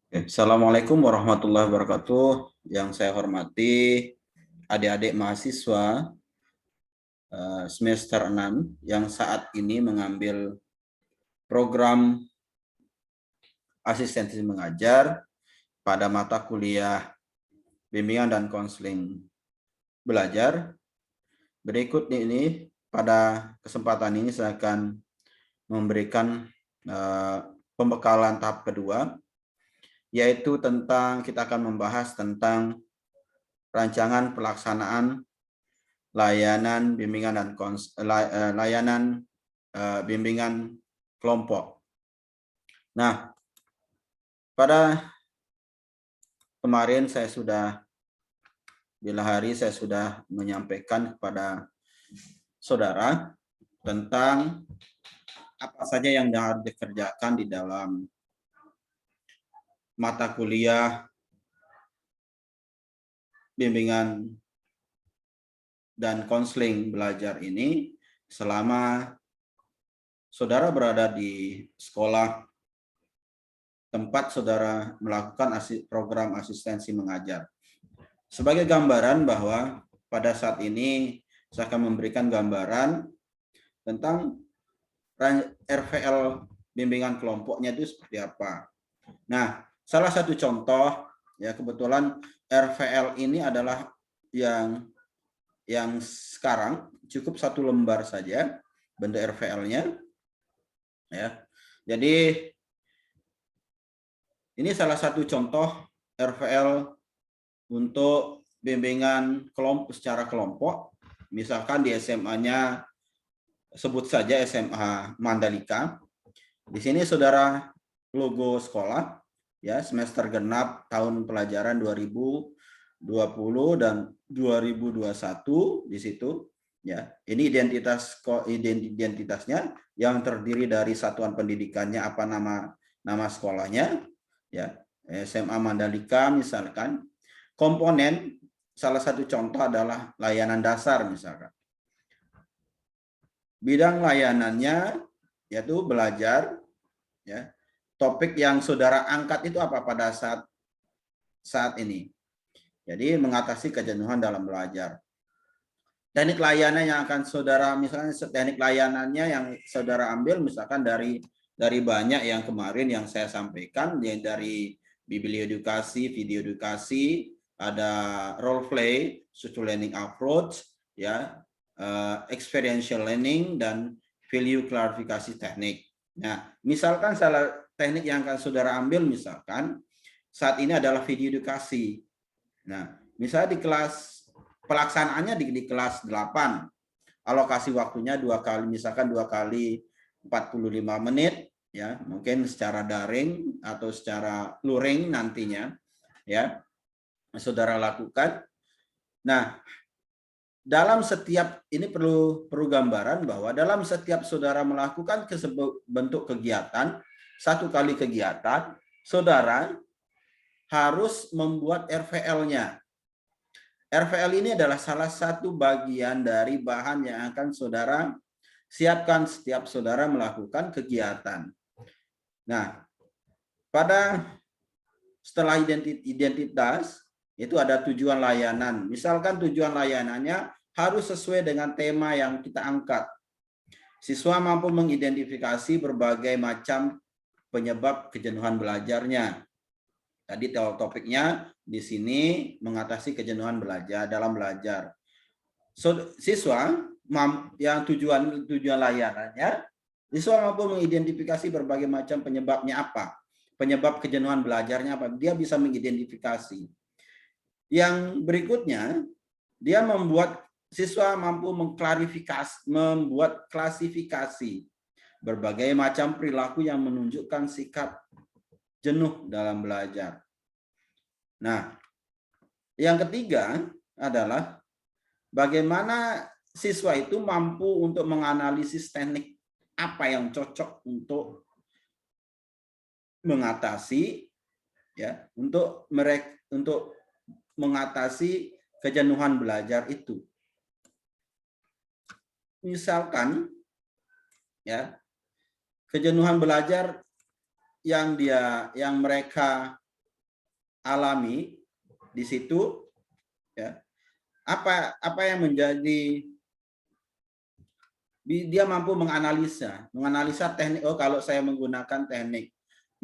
Assalamualaikum warahmatullahi wabarakatuh. Yang saya hormati adik-adik mahasiswa semester 6 yang saat ini mengambil program asistensi mengajar pada mata kuliah bimbingan dan konseling belajar. Berikut ini pada kesempatan ini saya akan memberikan pembekalan tahap kedua, yaitu kita akan membahas tentang rancangan pelaksanaan layanan bimbingan dan bimbingan kelompok. Nah, pada kemarin saya sudah menyampaikan kepada saudara tentang apa saja yang harus dikerjakan di dalam mata kuliah bimbingan dan konseling belajar ini selama saudara berada di sekolah tempat saudara melakukan program asistensi mengajar. Sebagai gambaran bahwa pada saat ini saya akan memberikan gambaran tentang RVL bimbingan kelompoknya itu seperti apa. Nah, salah satu contoh, ya kebetulan RVL ini adalah yang sekarang cukup satu lembar saja bentuk RVL-nya, ya. Jadi ini salah satu contoh RVL untuk bimbingan kelompok secara kelompok. Misalkan di SMA-nya sebut saja SMA Mandalika. Di sini saudara logo sekolah, ya, semester genap tahun pelajaran 2020 dan 2021 di situ, ya. Ini identitasnya yang terdiri dari satuan pendidikannya, apa nama sekolahnya, ya, SMA Mandalika misalkan. Komponen salah satu contoh adalah layanan dasar misalkan. Bidang layanannya yaitu belajar, ya. Topik yang saudara angkat itu apa pada saat ini? Jadi mengatasi kejenuhan dalam belajar. Teknik layanan yang akan saudara, misalnya teknik layanannya yang saudara ambil misalkan dari banyak yang kemarin yang saya sampaikan, dari biblioedukasi, video edukasi, ada role play, social learning approach, ya, experiential learning, dan value klarifikasi teknik. Nah, misalkan salah teknik yang akan saudara ambil misalkan saat ini adalah video edukasi. Nah, misalnya di kelas pelaksanaannya di kelas 8, alokasi waktunya 2 kali, misalkan 2 kali 45 menit, ya, mungkin secara daring atau secara luring nantinya, ya, saudara lakukan. Nah, dalam setiap ini perlu gambaran bahwa dalam setiap saudara melakukan bentuk kegiatan, satu kali kegiatan, saudara harus membuat RVL-nya. RVL ini adalah salah satu bagian dari bahan yang akan saudara siapkan setiap saudara melakukan kegiatan. Nah, setelah identitas, itu ada tujuan layanan. Misalkan tujuan layanannya harus sesuai dengan tema yang kita angkat. Siswa mampu mengidentifikasi berbagai macam penyebab kejenuhan belajarnya. Tadi topiknya di sini mengatasi kejenuhan belajar dalam belajar. Siswa yang tujuan layanannya, siswa mampu mengidentifikasi berbagai macam penyebabnya apa. Penyebab kejenuhan belajarnya apa. Dia bisa mengidentifikasi. Yang berikutnya, siswa mampu membuat klasifikasi berbagai macam perilaku yang menunjukkan sikap jenuh dalam belajar. Nah, yang ketiga adalah bagaimana siswa itu mampu untuk menganalisis teknik apa yang cocok untuk mengatasi, ya, untuk mengatasi kejenuhan belajar itu. Misalkan, ya, kejenuhan belajar yang mereka alami di situ, ya. Apa yang menjadi dia mampu menganalisa teknik. Oh, kalau saya menggunakan teknik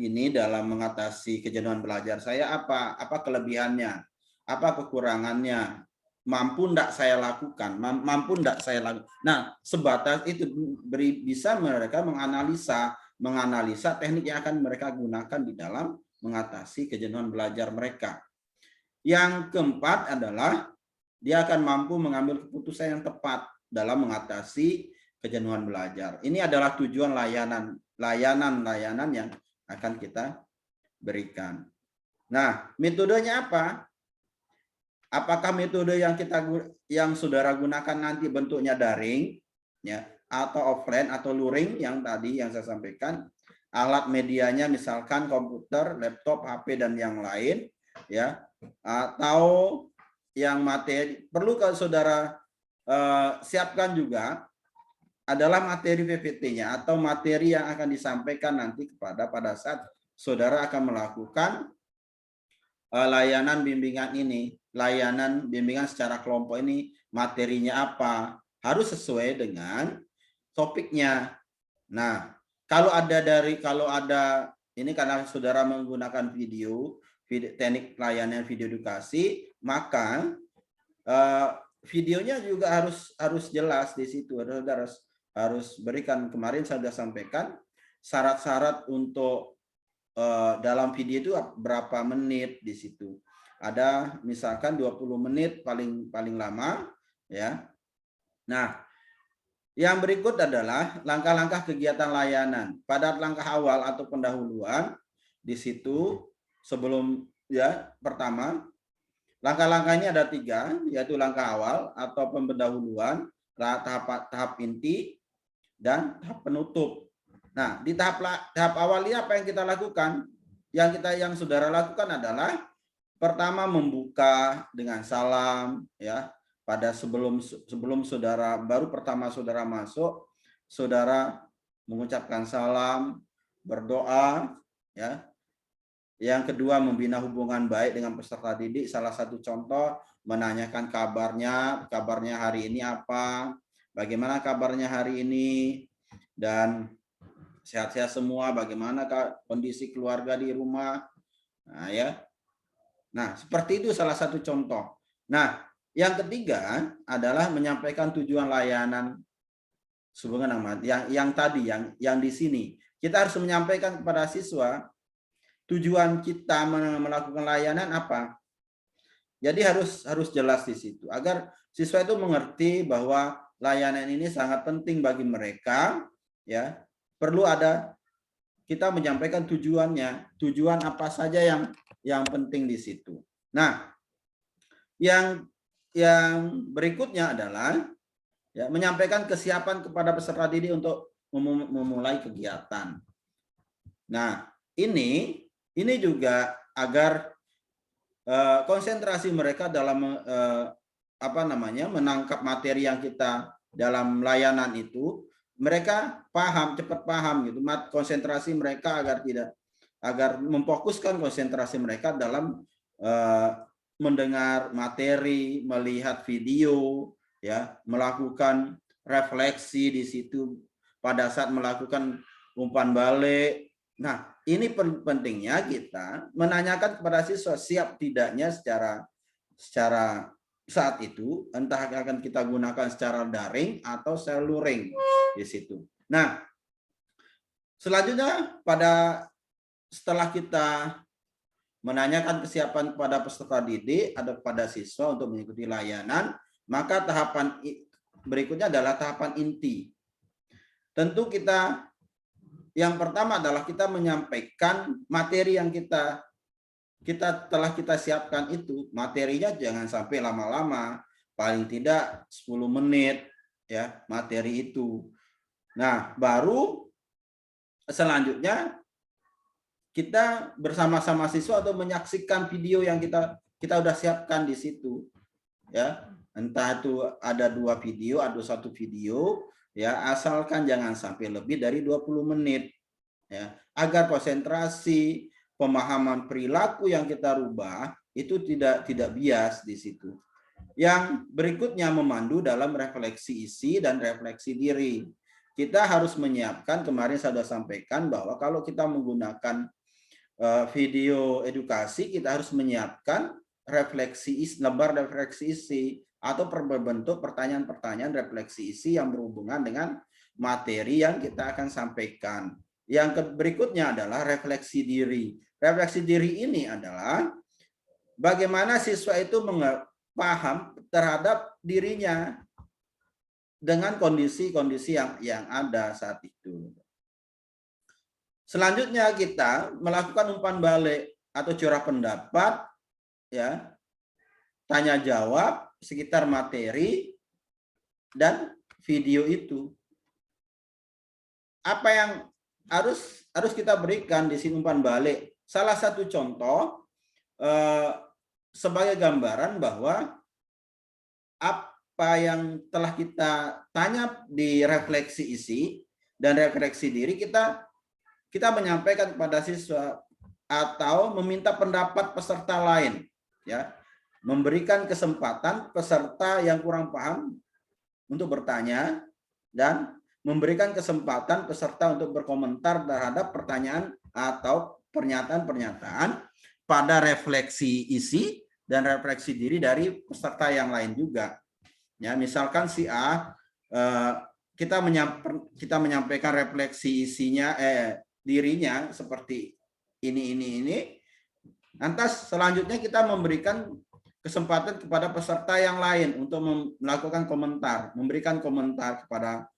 ini dalam mengatasi kejenuhan belajar saya, apa kelebihannya, apa kekurangannya, mampu enggak saya lakukan, mampu enggak saya lakukan. Nah, sebatas itu bisa mereka menganalisa teknik yang akan mereka gunakan di dalam mengatasi kejenuhan belajar mereka. Yang keempat adalah dia akan mampu mengambil keputusan yang tepat dalam mengatasi kejenuhan belajar. Ini adalah tujuan layanan yang akan kita berikan. Nah, metodenya apa? Apakah metode yang saudara gunakan nanti bentuknya daring, ya, atau offline atau luring yang tadi yang saya sampaikan? Alat medianya misalkan komputer, laptop, HP dan yang lain, ya, atau yang materi perlu kalau saudara siapkan juga adalah materi PPT-nya atau materi yang akan disampaikan nanti pada saat saudara akan melakukan layanan bimbingan ini, layanan bimbingan secara kelompok ini, materinya apa, harus sesuai dengan topiknya. Nah, kalau ada ini karena saudara menggunakan video teknik layanan video edukasi, maka videonya juga harus jelas di situ. Harus berikan, kemarin saya sudah sampaikan syarat-syarat untuk dalam video itu berapa menit di situ. Ada misalkan 20 menit paling lama, ya. Nah, yang berikut adalah langkah-langkah kegiatan layanan. Pada langkah awal atau pendahuluan di situ sebelum, ya, pertama langkah-langkah ini ada 3, yaitu langkah awal atau pendahuluan, tahap inti, dan tahap penutup. Nah, di tahap awal ini apa yang kita lakukan? Yang saudara lakukan adalah pertama membuka dengan salam, ya. Pada sebelum saudara pertama saudara masuk, saudara mengucapkan salam, berdoa, ya. Yang kedua, membina hubungan baik dengan peserta didik. Salah satu contoh, menanyakan kabarnya hari ini apa, bagaimana kabarnya hari ini, dan sehat-sehat semua, bagaimana kondisi keluarga di rumah. Nah, ya. Nah, seperti itu salah satu contoh. Nah, yang ketiga adalah menyampaikan tujuan layanan sehubungan dengan yang di sini. Kita harus menyampaikan kepada siswa tujuan kita melakukan layanan apa. Jadi harus jelas di situ agar siswa itu mengerti bahwa layanan ini sangat penting bagi mereka, ya. Perlu ada kita menyampaikan tujuannya, tujuan apa saja yang penting di situ. Nah, yang berikutnya adalah, ya, menyampaikan kesiapan kepada peserta didik untuk memulai kegiatan. Nah, ini juga agar konsentrasi mereka dalam menangkap materi yang kita dalam layanan itu, mereka cepat paham gitu, konsentrasi mereka agar memfokuskan konsentrasi mereka dalam mendengar materi, melihat video, ya, melakukan refleksi di situ pada saat melakukan umpan balik. Nah, ini pentingnya kita menanyakan kepada siswa siap tidaknya secara saat itu, entah akan kita gunakan secara daring atau secara luring di situ. Nah, selanjutnya setelah kita menanyakan kesiapan kepada peserta didik atau kepada siswa untuk mengikuti layanan, maka tahapan berikutnya adalah tahapan inti. Tentu yang pertama adalah kita menyampaikan materi yang telah kita siapkan itu. Materinya jangan sampai lama-lama, paling tidak 10 menit, ya, materi itu. Nah, baru selanjutnya kita bersama-sama siswa atau menyaksikan video yang kita udah siapkan di situ, ya. Entah itu ada 2 video atau 1 video, ya, asalkan jangan sampai lebih dari 20 menit, ya, agar konsentrasi pemahaman perilaku yang kita rubah itu tidak bias di situ. Yang berikutnya memandu dalam refleksi isi dan refleksi diri. Kita harus menyiapkan, kemarin saya sudah sampaikan bahwa kalau kita menggunakan video edukasi, kita harus menyiapkan refleksi isi, lembar refleksi isi atau berbentuk pertanyaan-pertanyaan refleksi isi yang berhubungan dengan materi yang kita akan sampaikan. Yang berikutnya adalah refleksi diri. Refleksi diri ini adalah bagaimana siswa itu paham terhadap dirinya dengan kondisi-kondisi yang ada saat itu. Selanjutnya kita melakukan umpan balik atau curah pendapat, ya, tanya jawab sekitar materi dan video itu. Apa yang harus kita berikan di sini umpan balik? Salah satu contoh sebagai gambaran bahwa apa yang telah kita tanya di refleksi isi dan refleksi diri, kita menyampaikan kepada siswa atau meminta pendapat peserta lain, ya, memberikan kesempatan peserta yang kurang paham untuk bertanya dan memberikan kesempatan peserta untuk berkomentar terhadap pertanyaan atau pernyataan-pernyataan pada refleksi isi dan refleksi diri dari peserta yang lain juga. Ya, misalkan si A, kita menyampaikan refleksi isinya, dirinya seperti ini. Lantas selanjutnya kita memberikan kesempatan kepada peserta yang lain untuk melakukan komentar, memberikan komentar kepada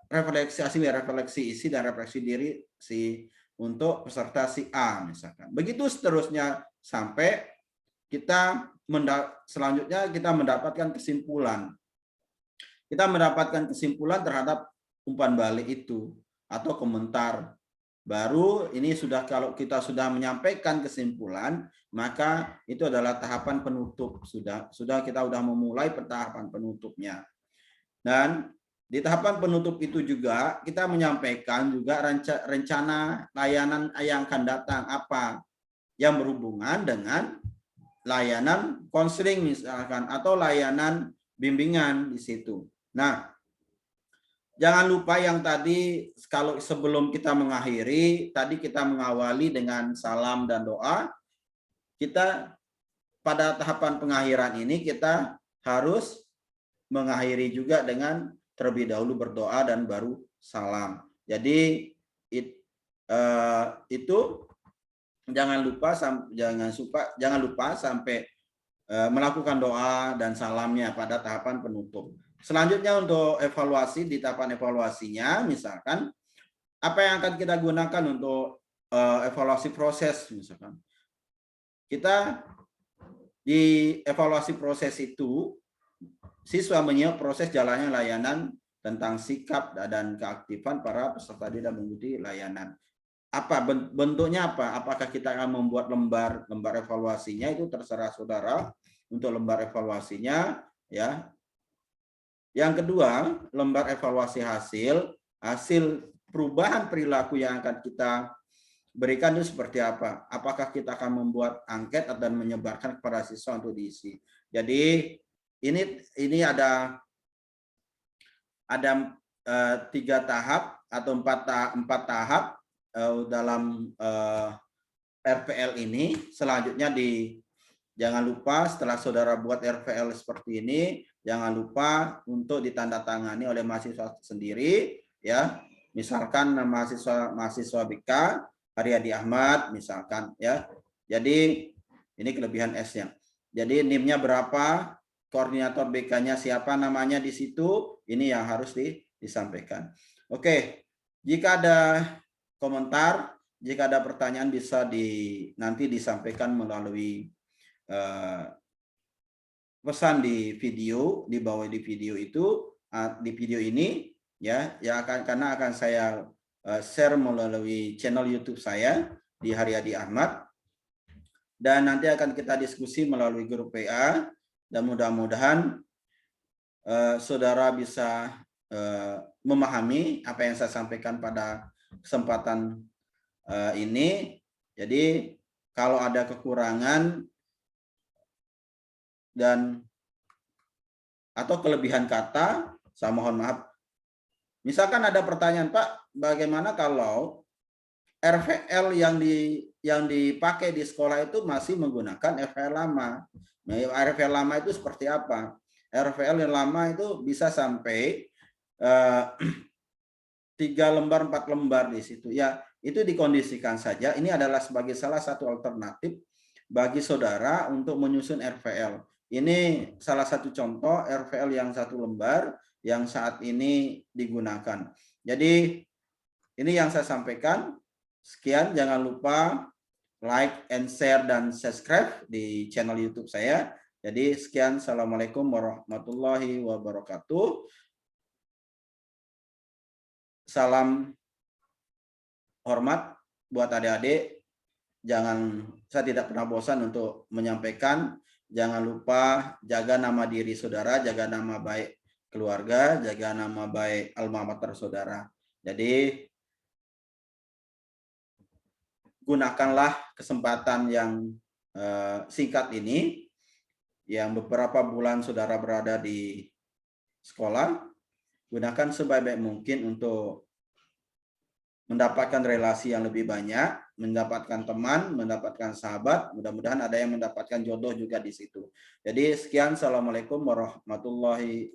refleksi isi dan refleksi diri untuk peserta si A misalkan. Begitu seterusnya sampai selanjutnya kita mendapatkan kesimpulan. Kita mendapatkan kesimpulan terhadap umpan balik itu atau komentar. Baru ini kalau kita sudah menyampaikan kesimpulan, maka itu adalah tahapan penutup. Kita sudah memulai tahapan penutupnya. Dan di tahapan penutup itu juga kita menyampaikan juga rencana layanan yang akan datang apa yang berhubungan dengan layanan konseling misalkan atau layanan bimbingan di situ. Nah, jangan lupa yang tadi, kalau sebelum kita mengakhiri, tadi kita mengawali dengan salam dan doa. Kita pada tahapan pengakhiran ini kita harus mengakhiri juga dengan terlebih dahulu berdoa dan baru salam. Jadi itu jangan lupa sampai melakukan doa dan salamnya pada tahapan penutup. Selanjutnya untuk evaluasi, di tahapan evaluasinya misalkan apa yang akan kita gunakan untuk evaluasi proses misalkan. Kita di evaluasi proses itu siswa menyiap proses jalannya layanan tentang sikap dan keaktifan para peserta didik dan mengikuti layanan. Apa bentuknya apa? Apakah kita akan membuat lembar evaluasinya, itu terserah saudara untuk lembar evaluasinya, ya. Yang kedua, lembar evaluasi hasil perubahan perilaku yang akan kita berikan itu seperti apa? Apakah kita akan membuat angket dan menyebarkan kepada siswa untuk diisi? Jadi ini ada 3 tahap atau 4 tahap dalam RPL ini. Selanjutnya jangan lupa setelah saudara buat RPL seperti ini, jangan lupa untuk ditandatangani oleh mahasiswa sendiri, ya. Misalkan mahasiswa BK Haryadi Ahmad misalkan, ya. Jadi ini kelebihan S-nya. Jadi NIM-nya berapa, koordinator BK-nya siapa namanya di situ, ini yang harus disampaikan. Oke, jika ada komentar, jika ada pertanyaan bisa nanti disampaikan melalui pesan di video, di bawah di video itu, di video ini, ya karena akan saya share melalui channel YouTube saya di Haryadi Ahmad, dan nanti akan kita diskusi melalui grup PA, dan mudah-mudahan saudara bisa memahami apa yang saya sampaikan pada kesempatan ini. Jadi kalau ada kekurangan dan atau kelebihan kata, saya mohon maaf. Misalkan ada pertanyaan, Pak, bagaimana kalau RVL yang dipakai di sekolah itu masih menggunakan RVL lama? Nah, RVL lama itu seperti apa? RVL yang lama itu bisa sampai 3 lembar, 4 lembar di situ. Ya, itu dikondisikan saja. Ini adalah sebagai salah satu alternatif bagi saudara untuk menyusun RVL. Ini salah satu contoh RVL yang 1 lembar yang saat ini digunakan. Jadi ini yang saya sampaikan. Sekian, jangan lupa like and share dan subscribe di channel YouTube saya. Jadi sekian, assalamualaikum warahmatullahi wabarakatuh. Salam hormat buat adik-adik. Saya tidak pernah bosan untuk menyampaikan, jangan lupa jaga nama diri saudara, jaga nama baik keluarga, jaga nama baik alma mater saudara. Jadi gunakanlah kesempatan yang singkat ini, yang beberapa bulan saudara berada di sekolah, gunakan sebaik-baik mungkin untuk mendapatkan relasi yang lebih banyak, mendapatkan teman, mendapatkan sahabat, mudah-mudahan ada yang mendapatkan jodoh juga di situ. Jadi sekian, assalamualaikum warahmatullahi wabarakatuh.